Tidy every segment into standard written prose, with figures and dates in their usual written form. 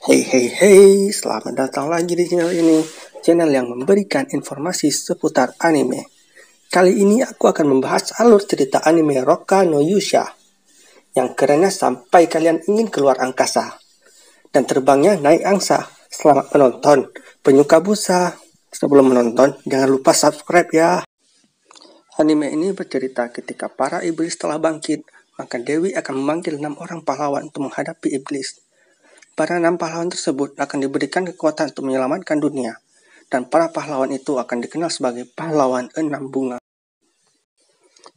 Hey, selamat datang lagi di channel ini, channel yang memberikan informasi seputar anime. Kali ini aku akan membahas alur cerita anime Roka no Yusha, yang kerennya sampai kalian ingin keluar angkasa, dan terbangnya naik angsa. Selamat menonton, penyuka busa. Sebelum menonton, jangan lupa subscribe ya. Anime ini bercerita ketika para iblis telah bangkit, maka Dewi akan memanggil 6 orang pahlawan untuk menghadapi iblis. Para 6 pahlawan tersebut akan diberikan kekuatan untuk menyelamatkan dunia, dan para pahlawan itu akan dikenal sebagai pahlawan 6 bunga.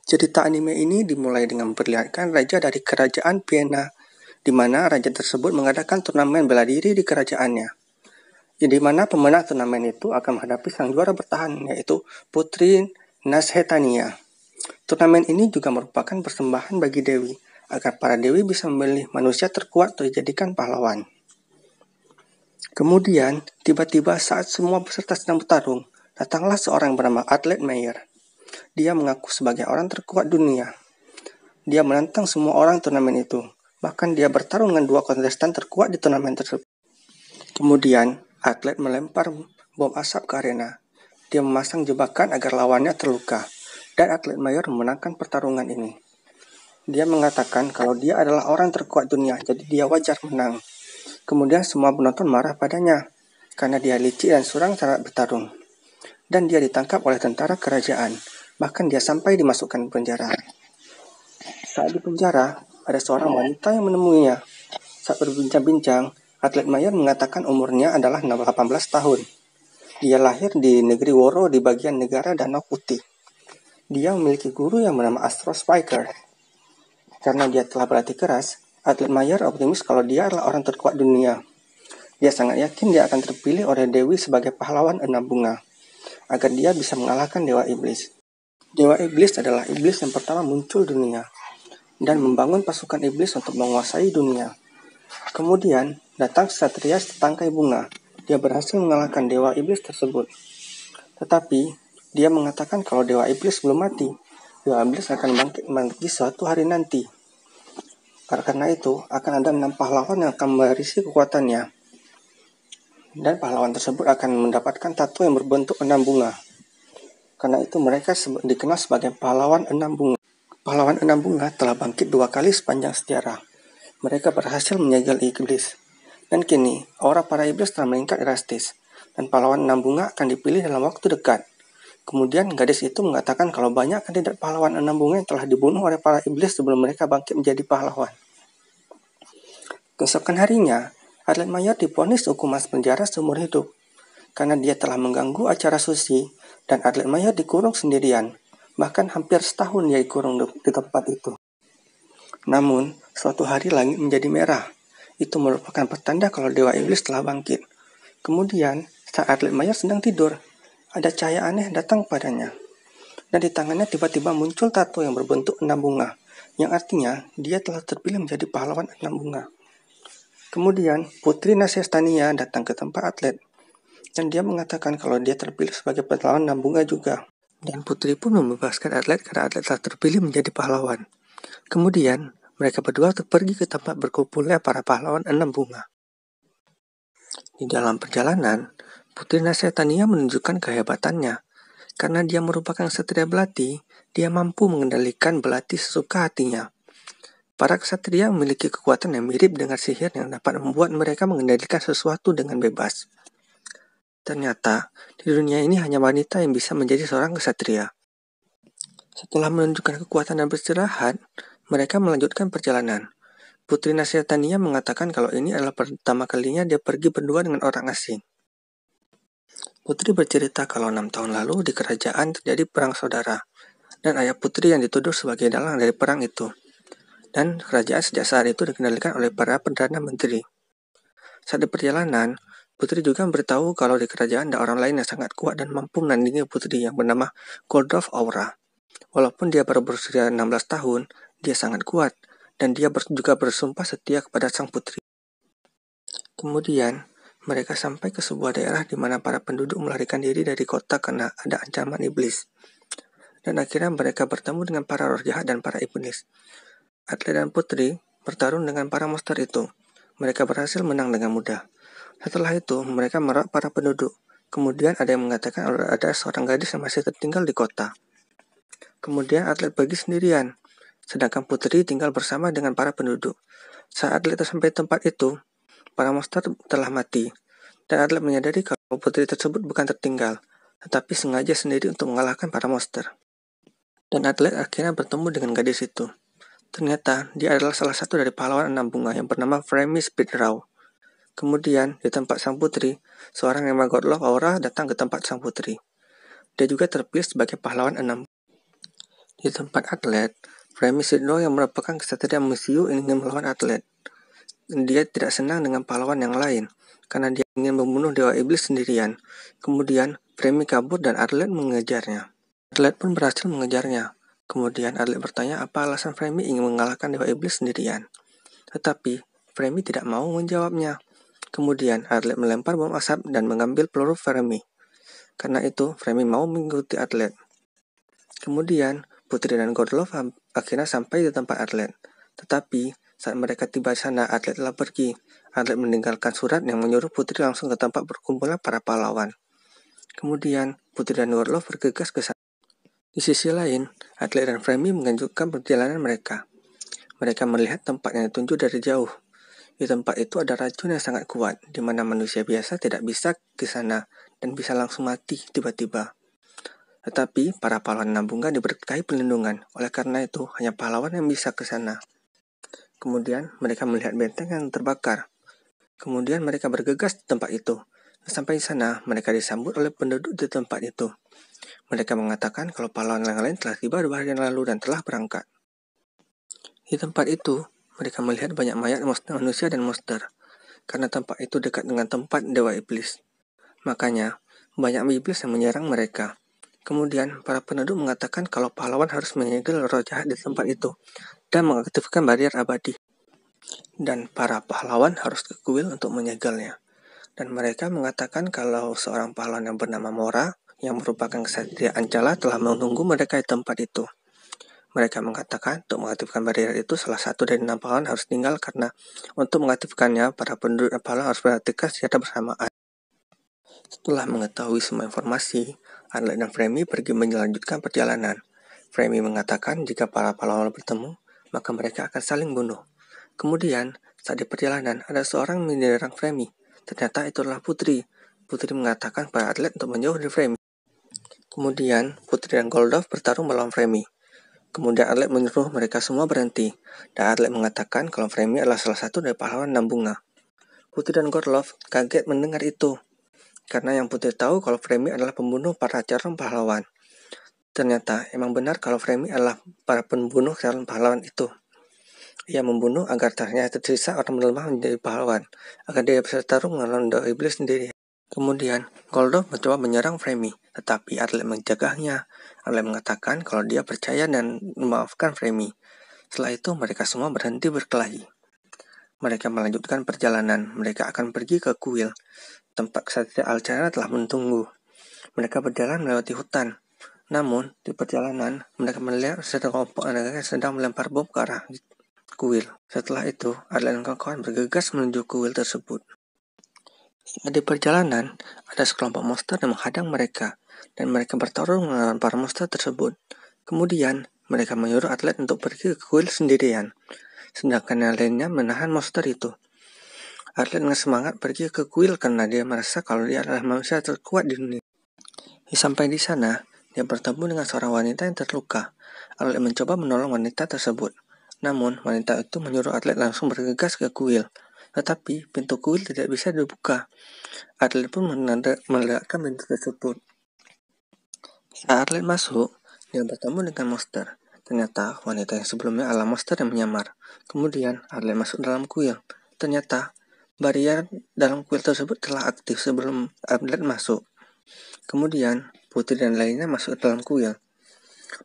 Cerita anime ini dimulai dengan memperlihatkan raja dari kerajaan Vienna, di mana raja tersebut mengadakan turnamen bela diri di kerajaannya. Di mana pemenang turnamen itu akan menghadapi sang juara bertahan, yaitu Putri Nashetania. Turnamen ini juga merupakan persembahan bagi Dewi, agar para Dewi bisa memilih manusia terkuat untuk dijadikan pahlawan. Kemudian, tiba-tiba saat semua peserta sedang bertarung, datanglah seorang bernama Atlet Meyer. Dia mengaku sebagai orang terkuat dunia. Dia menantang semua orang turnamen itu. Bahkan dia bertarung dengan 2 kontestan terkuat di turnamen tersebut. Kemudian, Atlet melempar bom asap ke arena. Dia memasang jebakan agar lawannya terluka. Dan Atlet Meyer memenangkan pertarungan ini. Dia mengatakan kalau dia adalah orang terkuat dunia, jadi dia wajar menang. Kemudian semua penonton marah padanya, karena dia licik dan curang saat bertarung. Dan dia ditangkap oleh tentara kerajaan, bahkan dia sampai dimasukkan penjara. Saat di penjara, ada seorang wanita yang menemuinya. Saat berbincang-bincang, Atlet Meyer mengatakan umurnya adalah 18 tahun. Dia lahir di negeri Woro di bagian negara Danau Putih. Dia memiliki guru yang bernama Astro Spiker. Karena dia telah berlatih keras, Atlet Meyer optimis kalau dia adalah orang terkuat dunia. Dia sangat yakin dia akan terpilih oleh Dewi sebagai pahlawan 6 bunga, agar dia bisa mengalahkan Dewa Iblis. Dewa Iblis adalah iblis yang pertama muncul dunia, dan membangun pasukan iblis untuk menguasai dunia. Kemudian, datang Ksatria setangkai bunga. Dia berhasil mengalahkan Dewa Iblis tersebut. Tetapi, dia mengatakan kalau Dewa Iblis belum mati. Dewa Iblis akan bangkit di suatu hari nanti. Karena itu, akan ada 6 pahlawan yang akan mewarisi kekuatannya. Dan pahlawan tersebut akan mendapatkan tato yang berbentuk 6 bunga. Karena itu mereka dikenal sebagai pahlawan 6 bunga. Pahlawan 6 bunga telah bangkit 2 kali sepanjang sejarah. Mereka berhasil menyegel iblis. Dan kini, aura para iblis telah meningkat drastis. Dan pahlawan 6 bunga akan dipilih dalam waktu dekat. Kemudian gadis itu mengatakan kalau banyak kandidat pahlawan 6 bunga yang telah dibunuh oleh para iblis sebelum mereka bangkit menjadi pahlawan. Keesokan harinya, Atlet Meyer divonis hukuman penjara seumur hidup karena dia telah mengganggu acara sushi, dan Atlet Meyer dikurung sendirian. Bahkan hampir setahun dia dikurung di tempat itu. Namun, suatu hari langit menjadi merah. Itu merupakan pertanda kalau Dewa Iblis telah bangkit. Kemudian, saat Atlet Meyer sedang tidur, ada cahaya aneh datang padanya. Dan di tangannya tiba-tiba muncul tato yang berbentuk 6 bunga, yang artinya dia telah terpilih menjadi pahlawan 6 bunga. Kemudian, Putri Nashetania datang ke tempat Atlet, dan dia mengatakan kalau dia terpilih sebagai pahlawan 6 bunga juga. Dan Putri pun membebaskan Atlet karena Atlet telah terpilih menjadi pahlawan. Kemudian, mereka berdua pergi ke tempat berkumpulnya para pahlawan 6 bunga. Di dalam perjalanan, Putri Nashetania menunjukkan kehebatannya. Karena dia merupakan ksatria belati, dia mampu mengendalikan belati sesuka hatinya. Para ksatria memiliki kekuatan yang mirip dengan sihir yang dapat membuat mereka mengendalikan sesuatu dengan bebas. Ternyata, di dunia ini hanya wanita yang bisa menjadi seorang ksatria. Setelah menunjukkan kekuatan dan beristirahat, mereka melanjutkan perjalanan. Putri Nashetania mengatakan kalau ini adalah pertama kalinya dia pergi berdua dengan orang asing. Putri bercerita kalau 6 tahun lalu di kerajaan terjadi perang saudara, dan ayah Putri yang dituduh sebagai dalang dari perang itu. Dan kerajaan sejak saat itu dikendalikan oleh para perdana menteri. Saat di perjalanan, Putri juga memberitahu kalau di kerajaan ada orang lain yang sangat kuat dan mampu menandingi Putri yang bernama Goldolf Aura. Walaupun dia baru berusia 16 tahun, dia sangat kuat, dan dia juga bersumpah setia kepada sang putri. Kemudian, mereka sampai ke sebuah daerah di mana para penduduk melarikan diri dari kota karena ada ancaman iblis. Dan akhirnya mereka bertemu dengan para roh jahat dan para iblis. Atlet dan Putri bertarung dengan para monster itu. Mereka berhasil menang dengan mudah. Setelah itu, mereka merak para penduduk. Kemudian ada yang mengatakan ada seorang gadis yang masih tertinggal di kota. Kemudian atlet pergi sendirian, sedangkan putri tinggal bersama dengan para penduduk. Saat atlet sampai tempat itu, para monster telah mati, dan atlet menyadari kalau putri tersebut bukan tertinggal, tetapi sengaja sendiri untuk mengalahkan para monster. Dan atlet akhirnya bertemu dengan gadis itu. Ternyata dia adalah salah satu dari pahlawan 6 bunga yang bernama Framey Speedraw. Kemudian, di tempat sang putri, seorang yang God Love Aura datang ke tempat sang putri. Dia juga terpilih sebagai pahlawan 6. Di tempat atlet, Framey Speedraw yang merupakan kesatria Musiu ingin melawan atlet. Dia tidak senang dengan pahlawan yang lain, karena dia ingin membunuh Dewa Iblis sendirian. Kemudian, Framey kabur dan atlet mengejarnya. Atlet pun berhasil mengejarnya. Kemudian atlet bertanya apa alasan Framey ingin mengalahkan Dewa Iblis sendirian. Tetapi, Framey tidak mau menjawabnya. Kemudian, atlet melempar bom asap dan mengambil peluru Framey. Karena itu, Framey mau mengikuti atlet. Kemudian, Putri dan Godlove akhirnya sampai di tempat atlet. Tetapi, saat mereka tiba di sana, atlet telah pergi. Atlet meninggalkan surat yang menyuruh Putri langsung ke tempat berkumpulnya para pahlawan. Kemudian, Putri dan Godlove bergegas ke sana. Di sisi lain, atlet dan Framey melanjutkan perjalanan mereka. Mereka melihat tempat yang ditunjuk dari jauh. Di tempat itu ada racun yang sangat kuat, di mana manusia biasa tidak bisa ke sana dan bisa langsung mati tiba-tiba. Tetapi para pahlawan 6 bunga diberkahi pelindungan, oleh karena itu hanya pahlawan yang bisa ke sana. Kemudian mereka melihat benteng yang terbakar. Kemudian mereka bergegas di tempat itu. Sampai di sana, mereka disambut oleh penduduk di tempat itu. Mereka mengatakan kalau pahlawan yang lain telah tiba 2 hari yang lalu dan telah berangkat. Di tempat itu, mereka melihat banyak mayat manusia dan monster, karena tempat itu dekat dengan tempat Dewa Iblis. Makanya, banyak iblis yang menyerang mereka. Kemudian, para penduduk mengatakan kalau pahlawan harus menyegel roh jahat di tempat itu dan mengaktifkan barrier abadi. Dan para pahlawan harus ke kuil untuk menyegelnya. Dan mereka mengatakan kalau seorang pahlawan yang bernama Mora, yang merupakan kesatria Ancala, telah menunggu mereka di tempat itu. Mereka mengatakan untuk mengaktifkan barrier itu salah satu dari 6 pahlawan harus tinggal karena untuk mengaktifkannya para penduduk pahlawan harus beraktifkan secara bersamaan. Setelah mengetahui semua informasi, atlet dan Framey pergi melanjutkan perjalanan. Framey mengatakan jika para pahlawan bertemu, maka mereka akan saling bunuh. Kemudian, saat di perjalanan ada seorang menyerang Framey. Ternyata itu adalah Putri. Putri mengatakan pada atlet untuk menjauh dari Framey. Kemudian, Putri dan Goldov bertarung melawan Framey. Kemudian atlet menyuruh mereka semua berhenti, dan atlet mengatakan kalau Framey adalah salah satu dari pahlawan 6 bunga. Putri dan Goldov kaget mendengar itu, karena yang Putri tahu kalau Framey adalah pembunuh para calon pahlawan. Ternyata emang benar kalau Framey adalah para pembunuh calon pahlawan itu. Ia membunuh agar ternyata tersisa orang melemah menjadi pahlawan, agar dia bisa bertarung melawan Dewa Iblis sendiri. Kemudian, Goldov mencoba menyerang Framey, tetapi atlet mencegahnya. Atlet mengatakan kalau dia percaya dan memaafkan Framey. Setelah itu, mereka semua berhenti berkelahi. Mereka melanjutkan perjalanan. Mereka akan pergi ke kuil. Tempat kesatria Alcana telah menunggu. Mereka berjalan melewati hutan. Namun, di perjalanan, mereka melihat sekelompok anak sedang melempar bom ke arah kuil. Setelah itu, atlet dan kawan-kawan bergegas menuju kuil tersebut. Saat di perjalanan, ada sekelompok monster yang menghadang mereka, dan mereka bertarung melawan para monster tersebut. Kemudian, mereka menyuruh atlet untuk pergi ke kuil sendirian, sedangkan yang lainnya menahan monster itu. Atlet dengan semangat pergi ke kuil karena dia merasa kalau dia adalah manusia terkuat di dunia. Sampai di sana, dia bertemu dengan seorang wanita yang terluka. Atlet mencoba menolong wanita tersebut. Namun, wanita itu menyuruh atlet langsung bergegas ke kuil. Tetapi, pintu kuil tidak bisa dibuka. Atlet pun meletakkan pintu tersebut. Saat atlet masuk, dia bertemu dengan monster. Ternyata, wanita yang sebelumnya adalah monster yang menyamar. Kemudian, atlet masuk dalam kuil. Ternyata, barrier dalam kuil tersebut telah aktif sebelum atlet masuk. Kemudian, Putri dan lainnya masuk ke dalam kuil.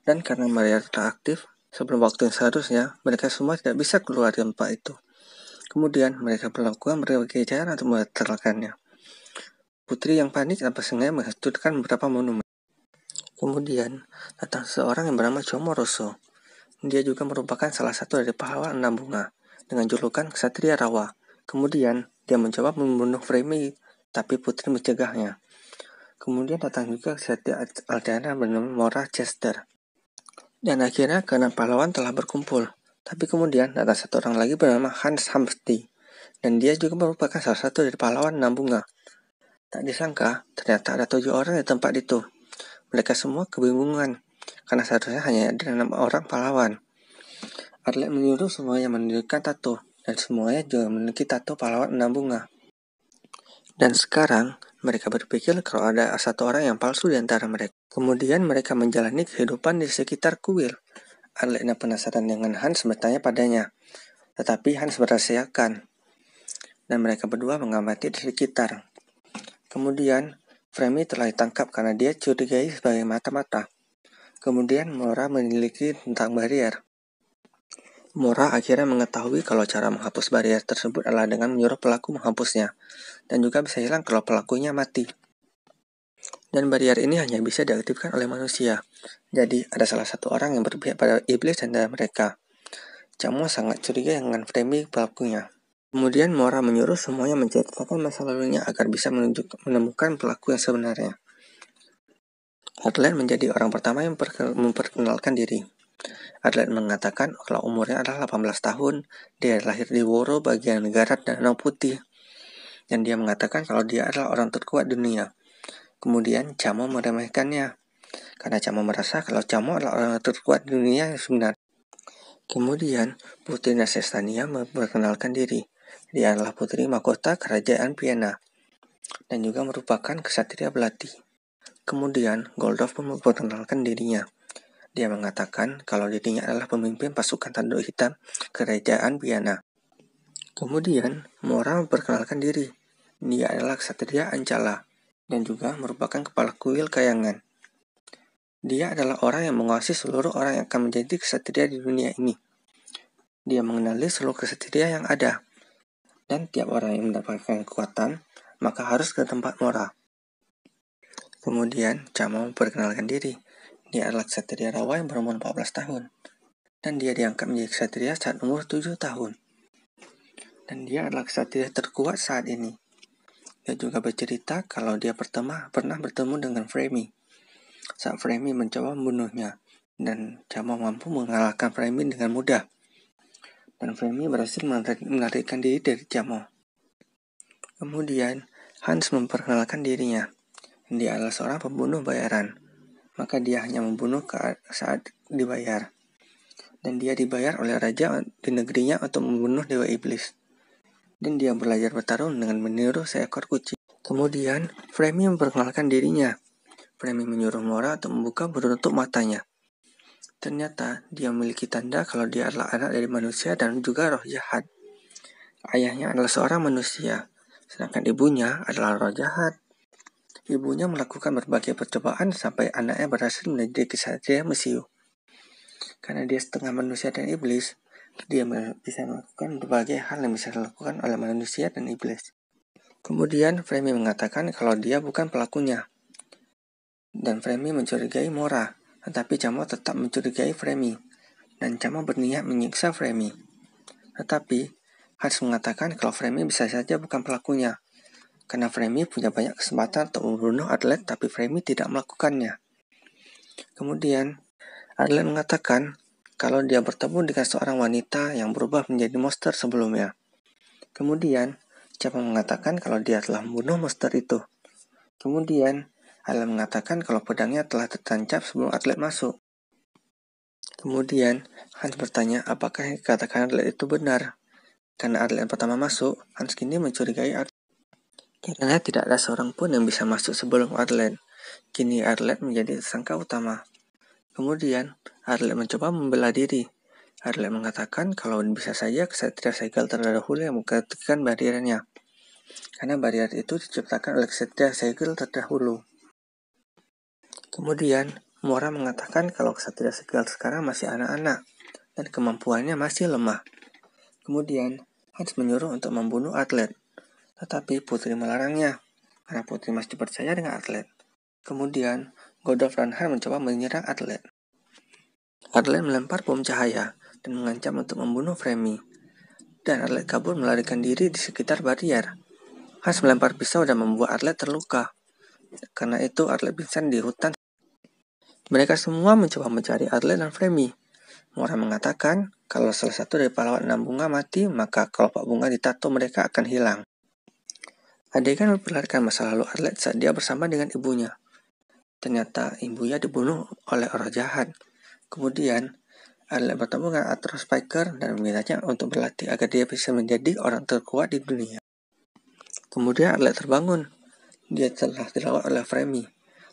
Dan karena barrier telah aktif, sebelum waktu yang seharusnya, mereka semua tidak bisa keluar dari tempat itu. Kemudian, mereka melakukan berbagai cara untuk membatalkannya. Putri yang panik tanpa sengaja menghancurkan beberapa monumen. Kemudian, datang seorang yang bernama Chomoroso. Dia juga merupakan salah satu dari pahlawan 6 bunga, dengan julukan Ksatria Rawa. Kemudian, Dia mencoba membunuh Fremy, tapi Putri mencegahnya. Kemudian datang juga kesatria Aldana bernama Mora Chester. Dan akhirnya keenam pahlawan telah berkumpul. Tapi kemudian datang satu orang lagi bernama Hans Hamsti. Dan dia juga merupakan salah satu dari pahlawan enam bunga. Tak disangka, ternyata ada 7 orang di tempat itu. Mereka semua kebingungan, karena seharusnya hanya ada 6 orang pahlawan. Arlet menyuruh semuanya menunjukkan tato, dan semuanya juga memiliki tato pahlawan 6 bunga. Dan sekarang, mereka berpikir kalau ada satu orang yang palsu di antara mereka. Kemudian mereka menjalani kehidupan di sekitar kuil. Arlet yang penasaran dengan Hans bertanya padanya, tetapi Hans merahasiakan. Dan mereka berdua mengamati di sekitar. Kemudian, Fremy telah ditangkap karena dia curigai sebagai mata-mata. Kemudian Mora meneliti tentang barrier. Mora akhirnya mengetahui kalau cara menghapus barrier tersebut adalah dengan menyuruh pelaku menghapusnya, dan juga bisa hilang kalau pelakunya mati. Dan barrier ini hanya bisa diaktifkan oleh manusia. Jadi, ada salah satu orang yang berpihak pada iblis dan mereka. Camo sangat curiga dengan Fremy pelakunya. Kemudian Mora menyuruh semuanya menceritakan masa lalunya agar bisa menemukan pelaku yang sebenarnya. Arlet menjadi orang pertama yang memperkenalkan diri. Arlet mengatakan kalau umurnya adalah 18 tahun, dia lahir di Woro bagian negara Danau Putih. Dan dia mengatakan kalau dia adalah orang terkuat dunia. Kemudian Camo meremehkannya, karena Camo merasa kalau Camo adalah orang terkuat dunia yang sebenarnya. Kemudian Putri Nasestania memperkenalkan diri. Dia adalah putri mahkota kerajaan Vienna, dan juga merupakan kesatria belati. Kemudian Goldorf pun memperkenalkan dirinya. Dia mengatakan kalau dirinya adalah pemimpin pasukan tanduk hitam kerajaan Vienna. Kemudian Mora memperkenalkan diri. Dia adalah ksatria Ancala dan juga merupakan kepala kuil Kayangan. Dia adalah orang yang menguasai seluruh orang yang akan menjadi ksatria di dunia ini. Dia mengenali seluruh ksatria yang ada. Dan tiap orang yang mendapatkan kekuatan, maka harus ke tempat Mora. Kemudian Camo memperkenalkan diri. Dia adalah ksatria Rawa yang berumur 14 tahun. Dan dia diangkat menjadi ksatria saat umur 7 tahun. Dan dia adalah ksatria terkuat saat ini. Dia juga bercerita kalau dia pernah bertemu dengan Fremy. Saat Fremy mencoba membunuhnya. Dan Camo mampu mengalahkan Fremy dengan mudah. Dan Fremy berhasil melarikan diri dari Camo. Kemudian Hans memperkenalkan dirinya. Dia adalah seorang pembunuh bayaran. Maka dia hanya membunuh saat dibayar. Dan dia dibayar oleh raja di negerinya untuk membunuh dewa iblis. Dan dia belajar bertarung dengan meniru seekor kucing. Kemudian Fremy memperkenalkan dirinya. Fremy menyuruh Mora untuk membuka penutup matanya. Ternyata dia memiliki tanda kalau dia adalah anak dari manusia dan juga roh jahat. Ayahnya adalah seorang manusia, sedangkan ibunya adalah roh jahat. Ibunya melakukan berbagai percobaan sampai anaknya berhasil menjadi ksatria Mesiu. Karena dia setengah manusia dan iblis, dia bisa melakukan berbagai hal yang bisa dilakukan oleh manusia dan iblis. Kemudian Fremy mengatakan kalau dia bukan pelakunya. Dan Fremy mencurigai Mora, tetapi Camo tetap mencurigai Fremy. Dan Camo berniat menyiksa Fremy. Tetapi Hans mengatakan kalau Fremy bisa saja bukan pelakunya. Karena Fremy punya banyak kesempatan untuk membunuh Arlet, tapi Fremy tidak melakukannya. Kemudian, Arlet mengatakan kalau dia bertemu dengan seorang wanita yang berubah menjadi monster sebelumnya. Kemudian, Camo mengatakan kalau dia telah membunuh monster itu. Kemudian, Arlet mengatakan kalau pedangnya telah tertancap sebelum Arlet masuk. Kemudian, Hans bertanya apakah yang dikatakan Arlet itu benar. Karena Arlet pertama masuk, Hans kini mencurigai Arlet. Karena tidak ada seorang pun yang bisa masuk sebelum Arlet. Kini Arlet menjadi tersangka utama. Kemudian, Arlet mencoba membela diri. Arlet mengatakan kalau bisa saja ksatria segel terdahulu yang menggantikan bariernya. Karena barrier itu diciptakan oleh ksatria segel terdahulu. Kemudian, Mora mengatakan kalau ksatria segel sekarang masih anak-anak dan kemampuannya masih lemah. Kemudian, Hans menyuruh untuk membunuh Arlet. Tetapi Putri melarangnya, karena Putri masih percaya dengan Arlet. Kemudian, Goldorf dan Han mencoba menyerang Arlet. Arlet melempar bom cahaya dan mengancam untuk membunuh Fremy. dan atlet kabur melarikan diri di sekitar barier. Hans melempar pisau dan membuat atlet terluka. Karena itu atlet pingsan di hutan. Mereka semua mencoba mencari atlet dan Frenemy. Mora mengatakan kalau salah satu dari pahlawan 6 bunga mati, maka kelopak bunga ditato mereka akan hilang. Adegan memperlihatkan masa lalu atlet saat dia bersama dengan ibunya. Ternyata ibunya dibunuh oleh orang jahat. Kemudian atlet bertemu dengan Arthur Spiker dan memintanya untuk berlatih agar dia bisa menjadi orang terkuat di dunia. Kemudian atlet terbangun. Dia telah dirawat oleh Frenemy.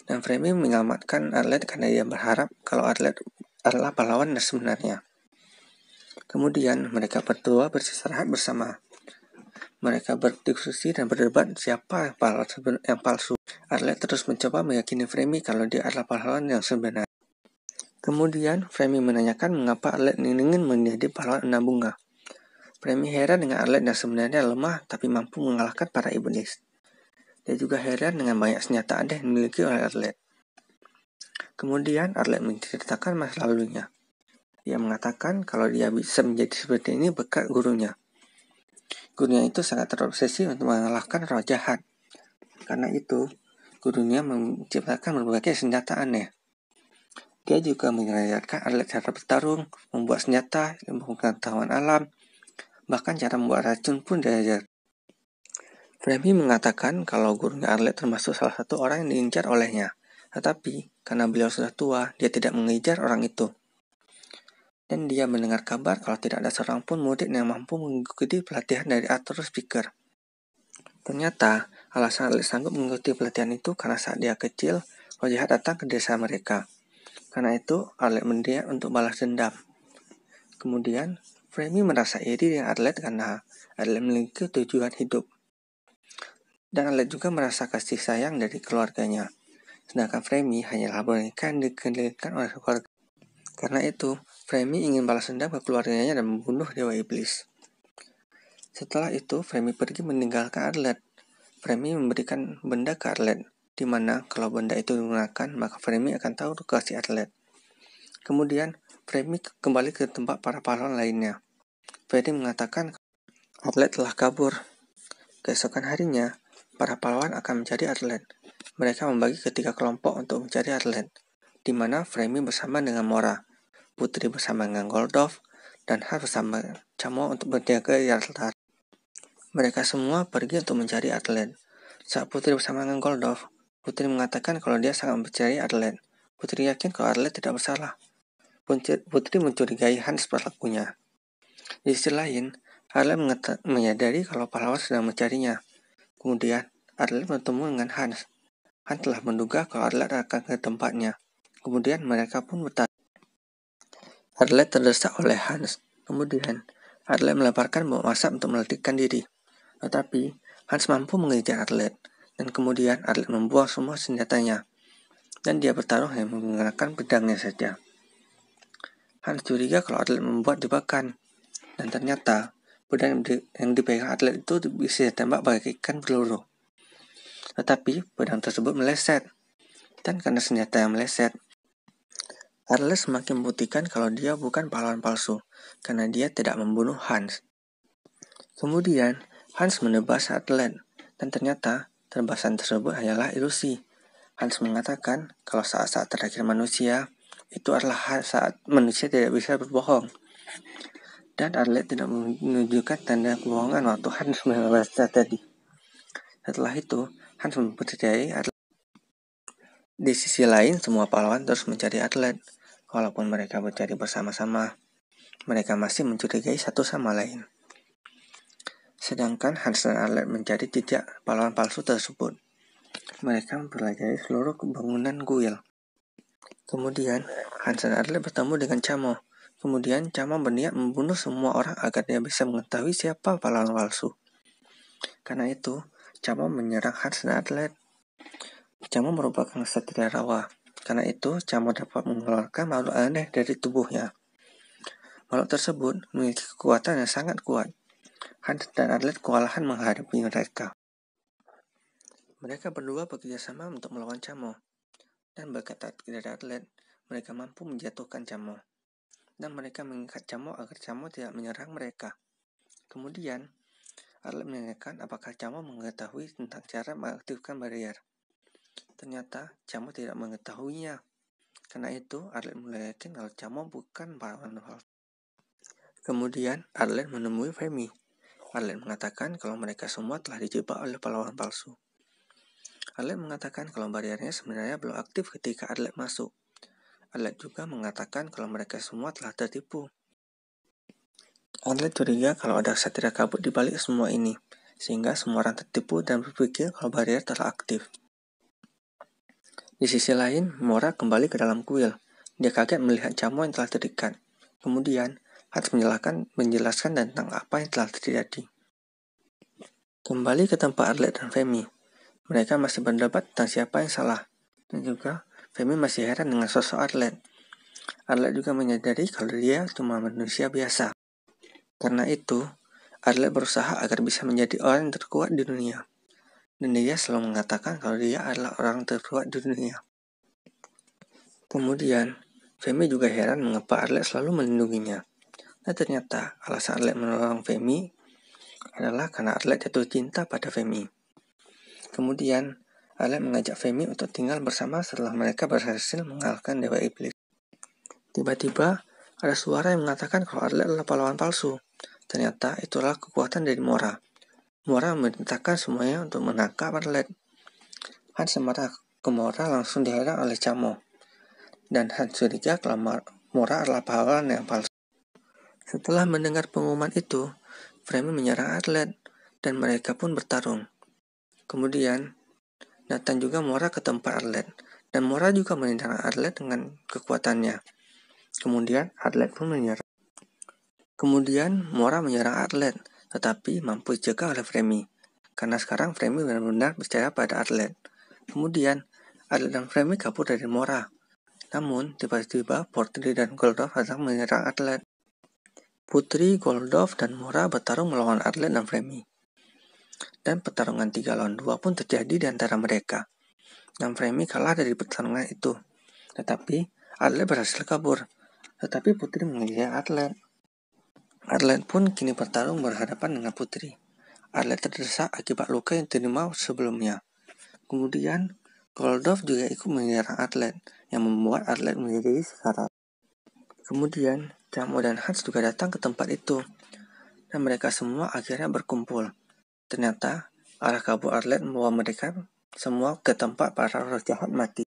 Dan Frenemy menyelamatkan atlet karena dia berharap kalau atlet adalah pahlawan yang sebenarnya. Kemudian mereka berdua beristirahat bersama. Mereka berdiskusi dan berdebat siapa yang palsu. Atlet terus mencoba meyakini Frenemy kalau dia adalah pahlawan yang sebenarnya. Kemudian Frenemy menanyakan mengapa atlet ingin menjadi pahlawan 6 bunga. Frenemy heran dengan atlet yang sebenarnya lemah tapi mampu mengalahkan para iblis. Dia juga heran dengan banyak senjata aneh yang dimiliki oleh atlet. Kemudian atlet menceritakan masa lalunya. Dia mengatakan kalau dia bisa menjadi seperti ini berkat gurunya. Gurunya itu sangat terobsesi untuk mengalahkan roh jahat. Karena itu, gurunya menciptakan berbagai senjata aneh. Dia juga mengajarkan atlet cara bertarung, membuat senjata, ilmu pengetahuan alam, bahkan cara membuat racun pun diajar. Frenemy mengatakan kalau gurunya atlet termasuk salah satu orang yang diincar olehnya. Tetapi, karena beliau sudah tua, dia tidak mengejar orang itu. Dan dia mendengar kabar kalau tidak ada seorang pun murid yang mampu mengikuti pelatihan dari Arthur Spiker. Ternyata, alasan atlet sanggup mengikuti pelatihan itu karena saat dia kecil, roh jahat datang ke desa mereka. Karena itu, atlet mendiam untuk balas dendam. Kemudian, Frenemy merasa iri dengan atlet karena atlet memiliki tujuan hidup. Dan atlet juga merasa kasih sayang dari keluarganya. Sedangkan Frenemy hanyalah boneka yang dikendalikan oleh keluarga. Karena itu, Frenemy ingin balas dendam ke keluarganya dan membunuh Dewa Iblis. Setelah itu, Frenemy pergi meninggalkan atlet. Frenemy memberikan benda ke atlet, di mana kalau benda itu digunakan, maka Frenemy akan tahu lokasi atlet. Kemudian, Frenemy kembali ke tempat para pahlawan lainnya. Frenemy mengatakan atlet telah kabur. Keesokan harinya, para pahlawan akan mencari atlet. Mereka membagi ke 3 kelompok untuk mencari atlet, di mana Frenemy bersama dengan Mora, Putri bersama dengan Goldov, dan Hans bersama Camo untuk berjaga di altar. Mereka semua pergi untuk mencari atlet. Saat Putri bersama dengan Goldov, Putri mengatakan kalau dia sangat mencari atlet. Putri yakin kalau atlet tidak bersalah. Putri mencurigai Hans pelakunya. Di sisi lain, atlet menyadari kalau pahlawan sedang mencarinya. Kemudian, atlet bertemu dengan Hans. Hans telah menduga kalau atlet akan ke tempatnya. Kemudian mereka pun bertanya. Atlet terdesak oleh Hans. Kemudian, atlet melemparkan bom asap untuk melarikan diri. Tetapi, Hans mampu mengejar atlet. Dan kemudian atlet membuang semua senjatanya. Dan dia bertarung hanya menggunakan pedangnya saja. Hans curiga kalau atlet membuat jebakan. Dan ternyata, pedang yang dipegang atlet itu bisa ditembak bagaikan peluru. Tetapi, pedang tersebut meleset. Dan karena senjata yang meleset, atlet semakin membuktikan kalau dia bukan pahlawan palsu, karena dia tidak membunuh Hans. Kemudian, Hans menebas atlet, dan ternyata tebasan tersebut hanyalah ilusi. Hans mengatakan kalau saat-saat terakhir manusia, itu adalah saat manusia tidak bisa berbohong. Dan atlet tidak menunjukkan tanda kebohongan waktu Hans menebas tadi. Setelah itu, Hans mempercayai atlet. Di sisi lain, semua pahlawan terus mencari atlet. Walaupun mereka mencari bersama-sama, mereka masih mencurigai satu sama lain. Sedangkan Hans dan atlet mencari jejak pahlawan palsu tersebut. Mereka mempelajari seluruh bangunan kuil. Kemudian, Hans dan atlet bertemu dengan Camo. Kemudian, Camo berniat membunuh semua orang agar dia bisa mengetahui siapa pahlawan palsu. Karena itu, Camo menyerang Hans dan atlet. Camo merupakan satria rawa. Karena itu, Camo dapat mengeluarkan makhluk aneh dari tubuhnya. Makhluk tersebut memiliki kekuatan yang sangat kuat. Hans dan atlet kewalahan menghadapi mereka. Mereka berdua bekerja sama untuk melawan Camo. Dan berkat dari atlet, mereka mampu menjatuhkan Camo. Dan mereka mengikat Camo agar Camo tidak menyerang mereka. Kemudian, Arlet menanyakan apakah Camo mengetahui tentang cara mengaktifkan barrier. Ternyata, Camo tidak mengetahuinya. Karena itu, Arlet mulai yakin kalau Camo bukan pahlawan palsu. Kemudian, Arlet menemui Femi. Arlet mengatakan kalau mereka semua telah dijebak oleh pahlawan palsu. Arlet mengatakan kalau bariernya sebenarnya belum aktif ketika Arlet masuk. Arlet juga mengatakan kalau mereka semua telah tertipu. Arlet curiga kalau ada ksatria kabut di balik semua ini, sehingga semua orang tertipu dan berpikir kalau barier telah aktif. Di sisi lain, Mora kembali ke dalam kuil. Dia kaget melihat Camo yang telah terikat. Kemudian, Hans menjelaskan tentang apa yang telah terjadi. Kembali ke tempat Arlet dan Femi. Mereka masih berdebat tentang siapa yang salah. Dan juga, Femi masih heran dengan sosok Arlet. Arlet juga menyadari kalau dia cuma manusia biasa. Karena itu, Arlet berusaha agar bisa menjadi orang yang terkuat di dunia. Dan dia selalu mengatakan kalau dia adalah orang terkuat di dunia. Kemudian, Femi juga heran mengapa Arlet selalu melindunginya. Dan ternyata, alasan Arlet menolong Femi adalah karena Arlet jatuh cinta pada Femi. Kemudian, Arlet mengajak Femi untuk tinggal bersama setelah mereka berhasil mengalahkan Dewa Iblis. Tiba-tiba, ada suara yang mengatakan kalau Arlet adalah pahlawan palsu. Ternyata itulah kekuatan dari Mora. Mora memerintahkan semuanya untuk menangkap Arlet. Hans marah ke Mora langsung dihadang oleh Camo. Dan Hans curiga kalau Mora adalah pahlawan yang palsu. Setelah mendengar pengumuman itu, Femi menyerang Arlet dan mereka pun bertarung. Kemudian, datang juga Mora ke tempat Arlet, dan Mora juga menyerang Arlet dengan kekuatannya. Kemudian, Arlet pun menyerang. Kemudian, Mora menyerang Arlet, tetapi mampu dicegah oleh Femi. Karena sekarang Femi benar-benar percaya pada Arlet. Kemudian, Arlet dan Femi kabur dari Mora. Namun, tiba-tiba Putri dan Goldov datang menyerang Arlet. Putri, Goldov, dan Mora bertarung melawan Arlet dan Femi. Dan pertarungan 3 lawan 2 pun terjadi di antara mereka. Dan Femi kalah dari pertarungan itu. Tetapi Arlet berhasil kabur. Tetapi Putri mengejar Arlet. Arlet pun kini bertarung berhadapan dengan Putri. Arlet terdesak akibat luka yang diterima sebelumnya. Kemudian Goldov juga ikut menyerang Arlet, yang membuat Arlet menjadi sekarat. Kemudian Camo dan Hans juga datang ke tempat itu. Dan mereka semua akhirnya berkumpul. Ternyata arah kabur Arlet membawa mereka semua ke tempat para roh jahat mati.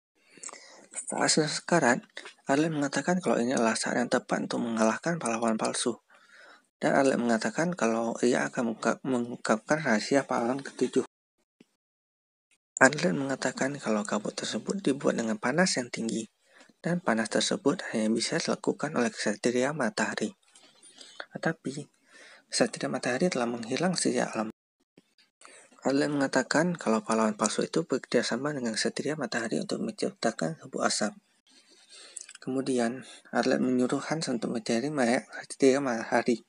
Setelah sekarat, Arlet mengatakan kalau ini adalah saat yang tepat untuk mengalahkan pahlawan palsu. Dan Arlet mengatakan kalau ia akan mengungkapkan rahasia pahlawan ketujuh. Arlet mengatakan kalau kabut tersebut dibuat dengan panas yang tinggi. Dan panas tersebut hanya bisa dilakukan oleh ksatria matahari. Tetapi, ksatria matahari telah menghilang sejak lama. Arlet mengatakan kalau pahlawan palsu itu bekerjasama dengan ksatria matahari untuk menciptakan kabut asap. Kemudian, Arlet menyuruh Hans untuk mencari mayat ksatria matahari.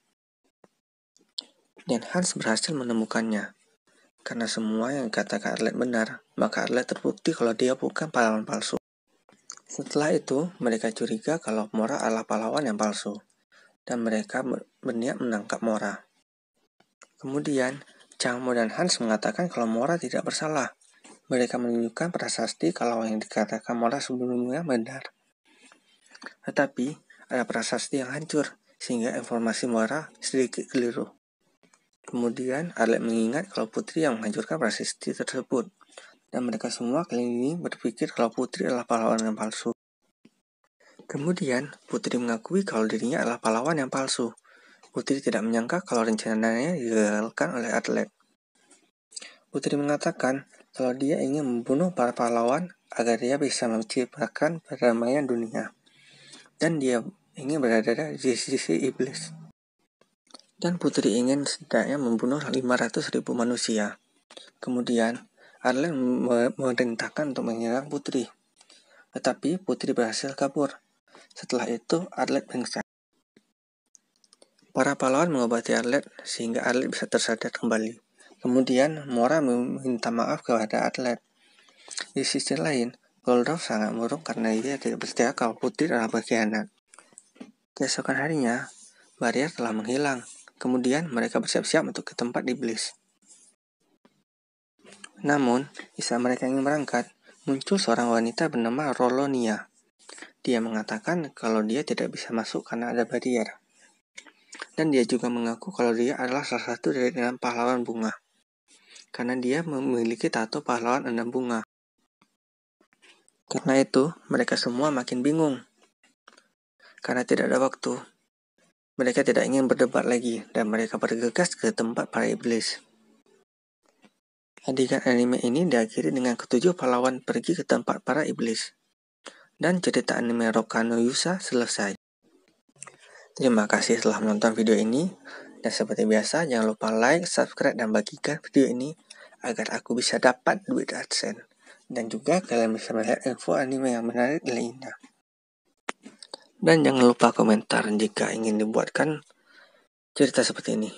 Dan Hans berhasil menemukannya. Karena semua yang dikatakan Arlet benar, maka Arlet terbukti kalau dia bukan pahlawan palsu. Setelah itu, mereka curiga kalau Mora adalah pahlawan yang palsu. Dan mereka berniat menangkap Mora. Kemudian, Camo dan Hans mengatakan kalau Mora tidak bersalah. Mereka menunjukkan prasasti kalau yang dikatakan Mora sebelumnya benar. Tetapi, ada prasasti yang hancur, sehingga informasi Mora sedikit keliru. Kemudian, Arlet mengingat kalau Putri yang menghancurkan prasasti tersebut. Dan mereka semua kali ini berpikir kalau Putri adalah pahlawan yang palsu. Kemudian, Putri mengakui kalau dirinya adalah pahlawan yang palsu. Putri tidak menyangka kalau rencananya digagalkan oleh Arlet. Putri mengatakan kalau dia ingin membunuh para pahlawan agar dia bisa menciptakan perdamaian dunia. Dan dia ingin berada di sisi iblis. Dan Putri ingin setidaknya membunuh 500.000 manusia. Kemudian, Arlet memerintahkan untuk menyerang Putri. Tetapi Putri berhasil kabur. Setelah itu, Arlet pingsan. Para pahlawan mengobati Arlet sehingga Arlet bisa tersadar kembali. Kemudian, Mora meminta maaf kepada Arlet. Di sisi lain, Goldov sangat murung karena dia tidak percaya kalau Putri adalah berkhianat. Keesokan harinya, barrier telah menghilang Kemudian mereka bersiap-siap untuk ke tempat iblis. Namun, saat mereka ingin berangkat, muncul seorang wanita bernama Rolonia. Dia mengatakan kalau dia tidak bisa masuk karena ada barrier. Dan dia juga mengaku kalau dia adalah salah satu dari 6 pahlawan bunga. Karena dia memiliki tato pahlawan 6 bunga. Karena itu, mereka semua makin bingung. Karena tidak ada waktu. Mereka tidak ingin berdebat lagi dan mereka bergegas ke tempat para iblis. Adegan anime ini diakhiri dengan ketujuh pahlawan pergi ke tempat para iblis. Dan cerita anime Roka no Yusa selesai. Terima kasih telah menonton video ini. Dan seperti biasa, jangan lupa like, subscribe, dan bagikan video ini agar aku bisa dapat duit AdSense. Dan juga kalian bisa melihat info anime yang menarik lainnya. Dan jangan lupa komentar jika ingin dibuatkan cerita seperti ini.